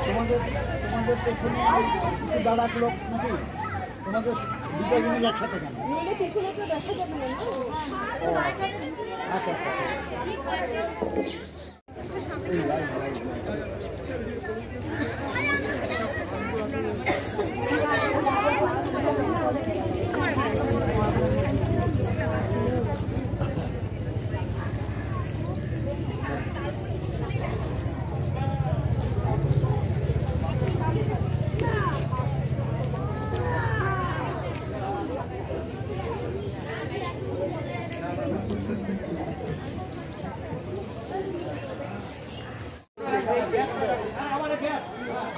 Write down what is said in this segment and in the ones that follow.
তোমাদের পেছনে দাঁড়া লোক নাকি তোমাদের দুটো জিনিস একসাথে কেন আচ্ছা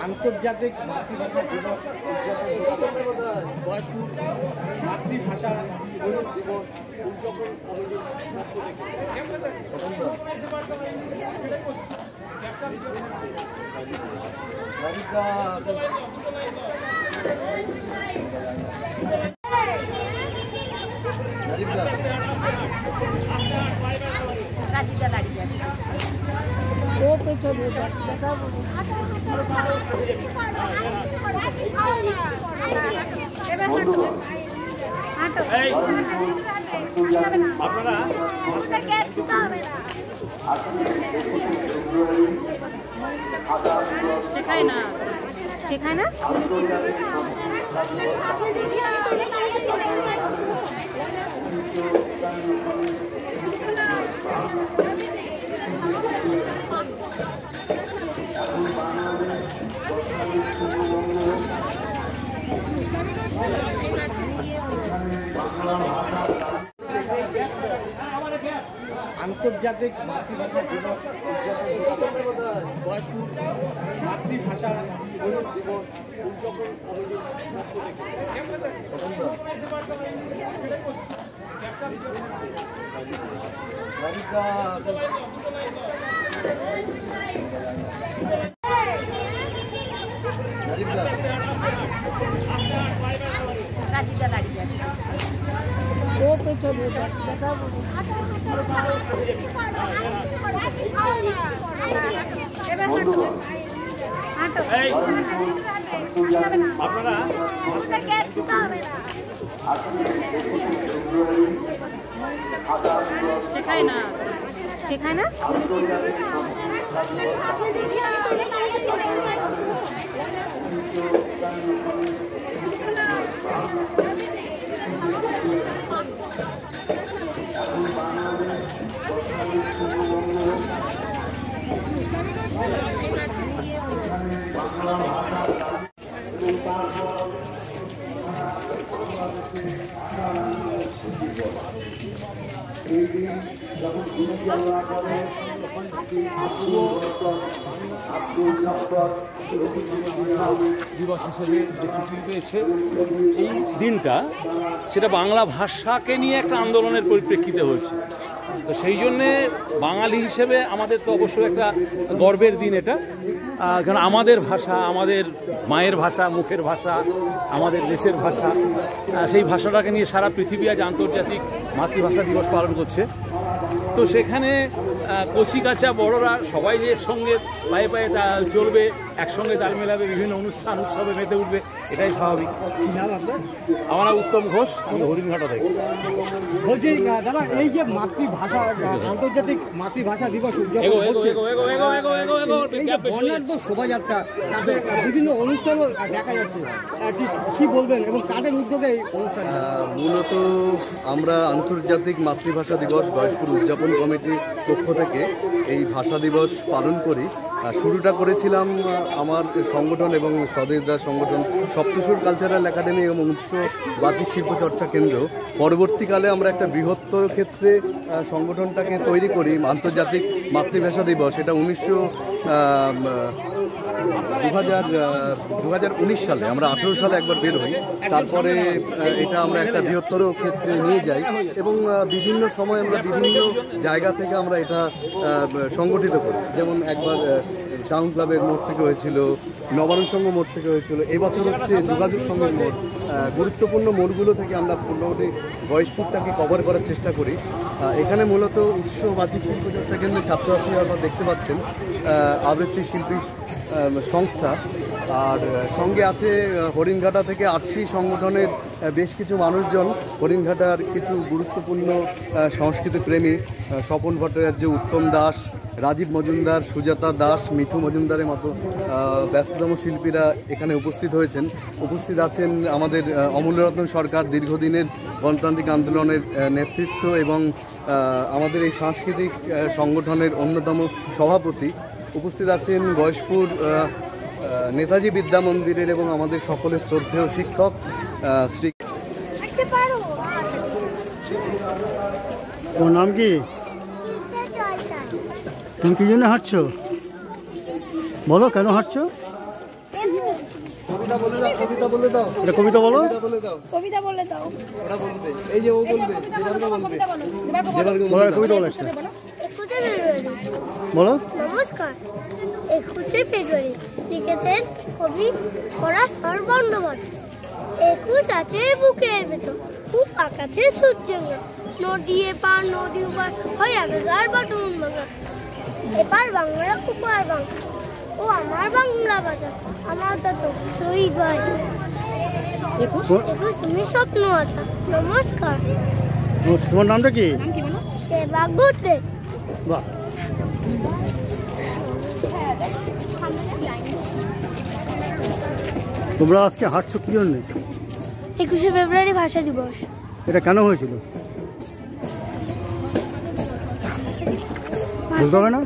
আন্তর্জাতিক মাতৃভাষা দিবস উদযাপন বয়স্ক মাতৃভাষা দিবস উদযাপন ও পেছনে আপনারা শেখায় না আন্তর্জাতিক মাতৃভাষা দিবস উদযাপন বয়স্ক মাতৃভাষা দিবস উদযাপন ও পেছনে আপনারা শেখায় না দিবস হিসেবে যে স্বীকৃতি পেয়েছে এই দিনটা, সেটা বাংলা ভাষাকে নিয়ে একটা আন্দোলনের পরিপ্রেক্ষিতে হয়েছে। তো সেই জন্যে বাঙালি হিসেবে আমাদের তো অবশ্যই একটা গর্বের দিন এটা, কারণ আমাদের ভাষা, আমাদের মায়ের ভাষা, মুখের ভাষা, আমাদের দেশের ভাষা, সেই ভাষাটাকে নিয়ে সারা পৃথিবী আজ আন্তর্জাতিক মাতৃভাষা দিবস পালন করছে। তো সেখানে কচি কাঁচা বড়রা সবাই যে সঙ্গে পায়ে পায়ে চলবে, একসঙ্গে তাল মেলাবে, বিভিন্ন অনুষ্ঠান উৎসবে মেতে উঠবে, এটাই স্বাভাবিক। আমার নাম উত্তম ঘোষ, আমি হরিণঘাটা থেকে বলছি। দাদা, এই যে মাতৃভাষা আন্তর্জাতিক মাতৃভাষা দিবস বর্ণাঢ্য শোভাযাত্রা, তাতে বিভিন্ন অনুষ্ঠানও দেখা যাচ্ছে, কি বলবেন এবং কাদের উদ্যোগে এই অনুষ্ঠান? মূলত আমরা আন্তর্জাতিক মাতৃভাষা দিবস গয়েশপুর উদযাপন কমিটির পক্ষ থেকে এই ভাষা দিবস পালন করি। শুরুটা করেছিলাম আমার সংগঠন এবং স্বদেশদার সংগঠন সপ্তসুর কালচারাল একাডেমি এবং উৎস বাচিক শিল্প চর্চা কেন্দ্র পরবর্তীকালে আমরা একটা বৃহত্তর ক্ষেত্রে সংগঠনটাকে তৈরি করি। আন্তর্জাতিক মাতৃভাষা দিবস এটা 2019 সালে, আমরা 18 সালে একবার বের হই, তারপরে এটা আমরা একটা বৃহত্তর ক্ষেত্রে নিয়ে যাই এবং বিভিন্ন সময় আমরা বিভিন্ন জায়গা থেকে আমরা এটা সংগঠিত করি। যেমন একবার টাউন ক্লাবের মোড় থেকে হয়েছিল, নবান্ন সংঘ মোড় থেকে হয়েছিল, এবছর হচ্ছে যোগাযোগ সংঘের মোড়। গুরুত্বপূর্ণ মোড়গুলো থেকে আমরা মোটামুটি গয়েশপুরটাকে কভার করার চেষ্টা করি। এখানে মূলত উৎস বাচিক শিল্প চর্চা কেন্দ্রে ছাত্রছাত্রীরা আপনারা দেখতে পাচ্ছেন আবৃত্তি শিল্পী সংস্থা, আর সঙ্গে আছে হরিণঘাটা থেকে আরসি সংগঠনের বেশ কিছু মানুষজন, হরিণঘাটার কিছু গুরুত্বপূর্ণ সংস্কৃতি প্রেমী স্বপন ভট্টাচার্য, উত্তম দাস, রাজীব মজুমদার, সুজাতা দাস, মিঠু মজুমদারের মতো ব্যস্ততম শিল্পীরা এখানে উপস্থিত হয়েছেন। উপস্থিত আছেন আমাদের অমূল্যরত্ন সরকার, দীর্ঘদিনের গণতান্ত্রিক আন্দোলনের নেতৃত্ব এবং আমাদের এই সাংস্কৃতিক সংগঠনের অন্যতম সভাপতি। উপস্থিত আছেন গয়েশপুর নেতাজি বিদ্যা মন্দিরের এবং আমাদের সকলের শ্রদ্ধেয় শিক্ষক শ্রী। ওর নাম কি? তুমি কি জন্য হাঁটছো? বলো কেন হাঁটছো? কবিতা বলে দাও, কবিতা বলে দাও, এটা কবিতা বলো, বলে দাও, কবিতা বলে দাও। ওরা বলবে, এই যে ও বলবে, কবিতা বলো একটা বলো। নমস্কার। 21শে ফেব্রুয়ারি লিখেছেন কবি পরাশর বন্দ্যোপাধ্যায়। 21 আছে বুকের ভেতর, খুব আকাশে সূর্যের মতো, নদী এপার নদী উপার হয়ে আবেগার বাটুন বাংলা। এপার বাংলা উপার বাংলা, ও আমার বাংলা বাজার, আমার তো শহীদ বাড়ি। 21 তুমি স্বপ্ন আছে। নমস্কার। তোমার নামটা কি? সেবা গুতে। বাহ। তোমরা আজকে হাঁটছো কি জন্য? 21শে ফেব্রুয়ারি ভাষা দিবস। এটা কেন হয়েছিল বলতে হবে না?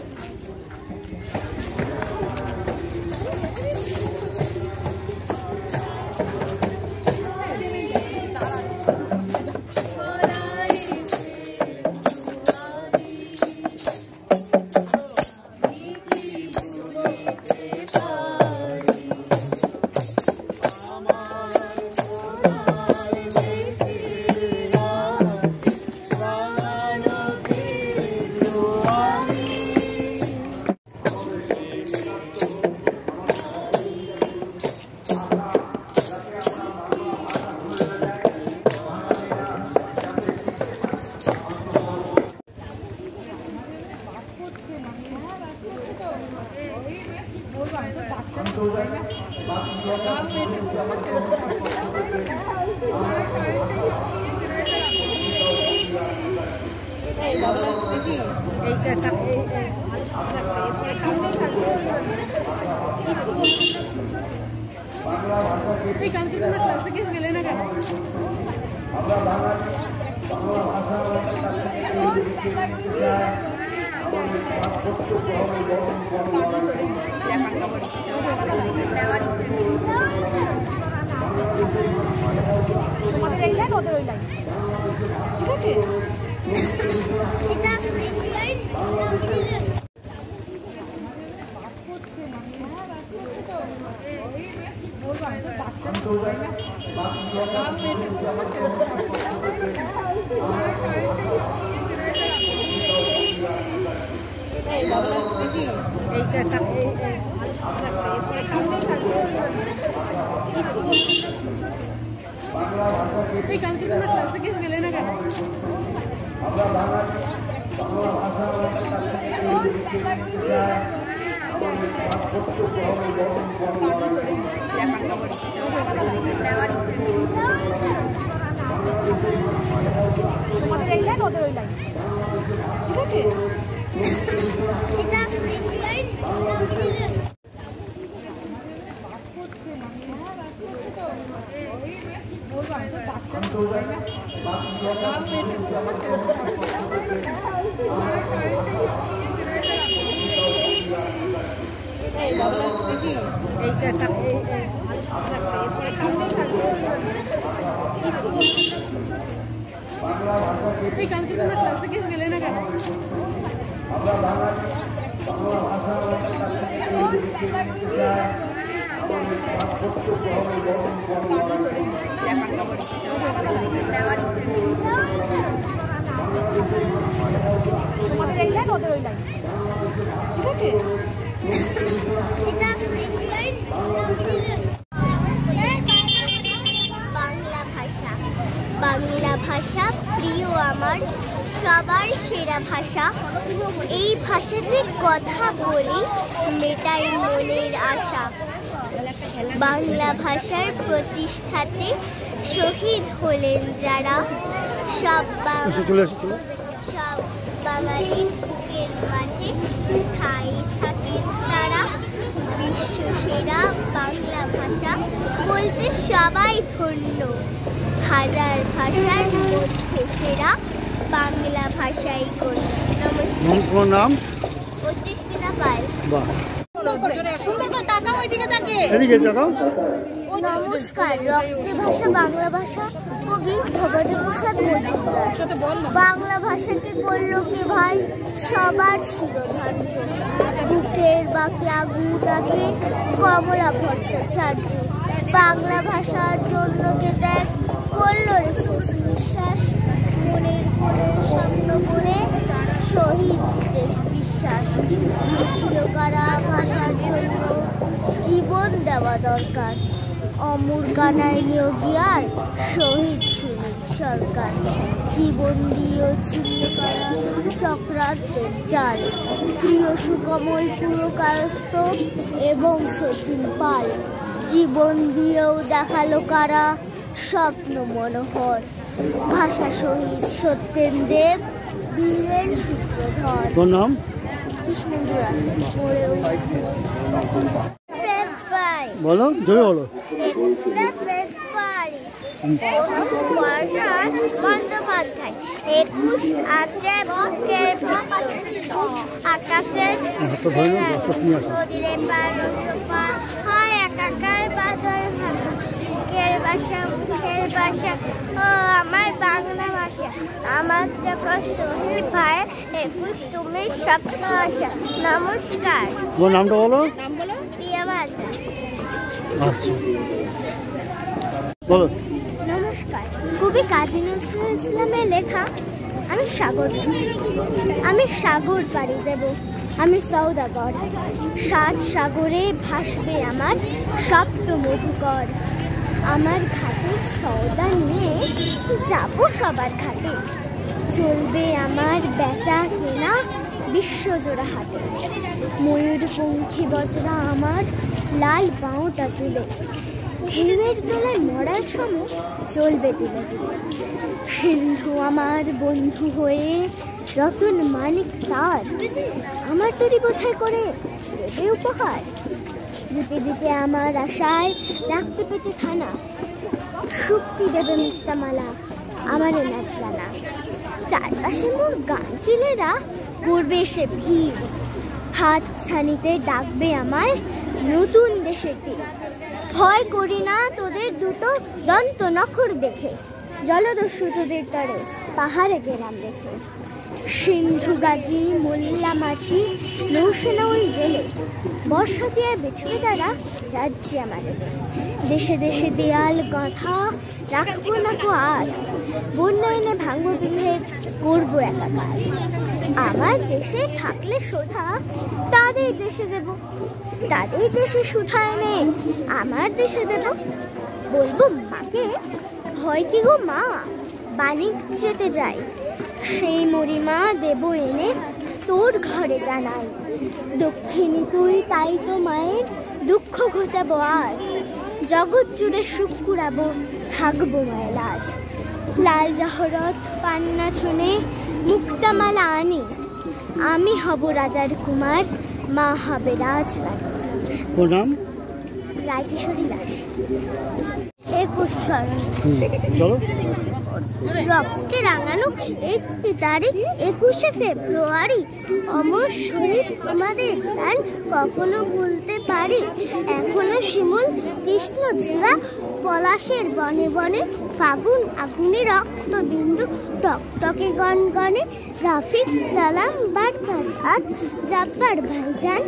কালকে তোমরা ক্লাস থেকে গেলে না কেন? তোমাদের এই লাইন ওদের ওই লাইন, ঠিক আছে? বাংলা ভাষা প্রিয় আমার, সবার সেরা ভাষা। এই ভাষাতে কথা বলি, মেটাই মনের আশা। বাংলা ভাষার প্রতিষ্ঠাতে শহীদ হলেন যারা, সব বাঙালির বুকের মাঝে ঠাঁই থাকেন তারা। বিশ্ব সেরা বাংলা ভাষা বলতে সবাই ধন্য, হাজার ভাষার মধ্যে সেরা বাংলা ভাষাই গণ্য। নমস্কার। তোমার নাম? অতিষ্মিতা পাল। নমস্কার। রক্তে ভাষা বাংলা ভাষা, কবি ভবানীপ্রসাদ মজুমদার। বাংলা ভাষাকে করলো কে ভাই সবার শিরোধার্য, বুকের বাকি আগুনটাকে কমলা ভট্টাচার্য। বাংলা ভাষার জন্য কে ত্যাগ করলো রে শেষ নিঃশ্বাস, মনের কোণে স্বপ্ন করে শহীদ দেশ বিশ্বাস। ছিল কারা ভাষার জন্য জীবন দেওয়া দরকার, অমর কানাই নিয়োগিয়ার শহীদ সুনীল সরকার। জীবন দিয়েও ছিল কারা চক্রান্তের জাল, প্রিয় সুকমল পুরকায়স্থ এবং সচিন পাল। জীবন দিয়েও দেখালো কারা স্বপ্ন মনোহর, ভাষা শহীদ সত্যেন দেব বীরের সূত্রধর। তোর নাম? কৃষ্ণেন্দু রায়। বলো, জোরে বলো। বন্দ্যোপাধ্যায় 21 আছে বুকের আকাশের নদীরে পার হয় একাকার বাদর ভাষা, বুকের ভাষা মুখের ভাষা ও আমার বাংলা ভাষা। আমার যখন শহীদ ভাই 21 তুমি স্বপ্ন ভাষা। নমস্কার। তোমার নামটা বলো। প্রিয়া ভাষা। আচ্ছা বলো। নমস্কার। কবি কাজী নজরুল ইসলামের লেখা আমি সাগর পাড়ি দেব, আমি সওদাগর। 7 সাগরে ভাসবে আমার সপ্ত মধুকর। আমার ঘাটের সওদা নিয়ে যাব সবার ঘাটে, চলবে আমার বেচা কেনা বিশ্বজোড়া হাতে। ময়ূরপঙ্খী বজরা আমার লাল বাঁওটা তুলে, ঢেউয়ের দোলায় মরার সময় চলবে দিলে দিলে। সিন্ধু আমার বন্ধু হয়ে রতন মানিক তার, আমার তরি বোঝাই করে দেবে উপহার। দিতে দিতে আমার আশায় রাখতে পেতে থানা, শক্তি দেবে মিথ্যামালা আমার নাচলানা। চারপাশে মোর গান চিলেরা করবে এসে ভিড়, হাত ছানিতে ডাকবে আমায় নতুন দেশের তীর। ভয় করি না তোদের দুটো দন্ত নখর দেখে, জলদস্যু তোদের তরে পাহাড়ে গেলাম দেখে। সিন্ধু গাজী মোল্লা মাঝি নৌসেনা ওই গেলে, বর্ষা দিয়ে বেছবে তারা রাজ্যে আমাদের। দেশে দেশে দেয়াল গাঁথা রাখবো না কো আর, বন্যা এনে ভাঙবো বিভেদ করবো একাকার। আমার দেশে থাকলে শোধা তাদের দেশে দেব, তাদের দেশে সুধা এনে আমার দেশে দেব। বলবো মাকে ভয় কি গো মা, বাণিক যেতে যাই সেই মরিমা দেব এনে তোর ঘরে জানাই। দক্ষিণী তুই তাই তো মায়ের দুঃখ ঘটাবো আজ, জগৎ জুড়ে সুখ কুড়াবো থাকবো মায়ের লাজ। লাল জহরত পান্না শুনে মুক্তামালা আনি, আমি হব রাজার কুমার, মা হবে রাজরানী। তোর নাম? রায়কিশোরী দাস। 21 শরণ। চলো। রক্তে রাঙানো একটি তারিখ 21শে ফেব্রুয়ারি। অমর শহীদ আমাদের গান কখনো ভুলতে পারি। এখনো শিমুল কৃষ্ণচূড়া পলাশের বনে বনে, ফাগুন আগুনে রক্ত বিন্দু টকটকে গনগনে। রাফিক সালাম বারকাত জাব্বার ভাইজান,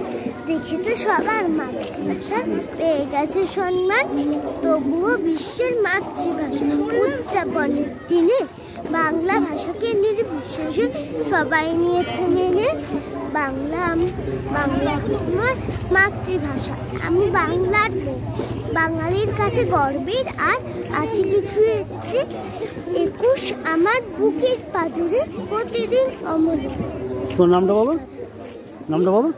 দেখেছে সবার মাতৃভাষা, পেয়ে গেছে সম্মান। তবুও বিশ্বের মাতৃভাষা উদযাপনের দিনে বাংলা ভাষাকে নির্বিশেষে সবাই নিয়েছে মেনে। বাংলা আমার মাতৃভাষা, আমি বাংলার মেয়ে, বাঙালির কাছে গর্বের আর আছে কিছু যে 21 আমার বুকের পাজরে প্রতিদিন অমর। তোর নামটা বলো, নামটা বলো,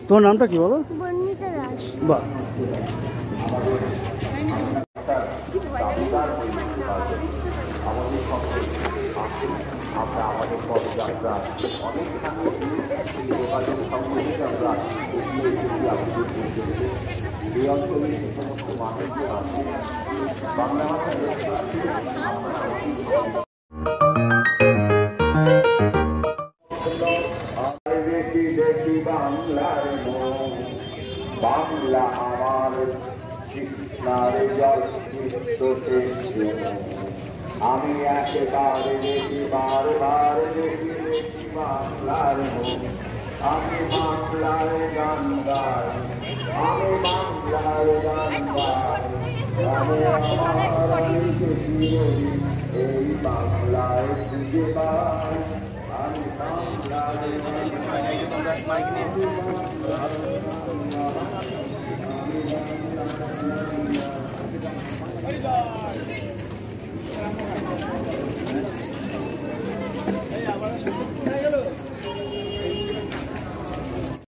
তোর নামটা কি বলো? বর্ণিতা দাস। বাহ। বাংলা আমার কৃষ্ণার জল দেখছি, আমি একেবারে দেখি বারবার দেখি বাংলার মুখ। আমি বাংলার গান গাই, আমি বাংলার গান গাই, আমি আমার এই বাংলায় খুঁজে পাই। আমি বাংলার এই আবার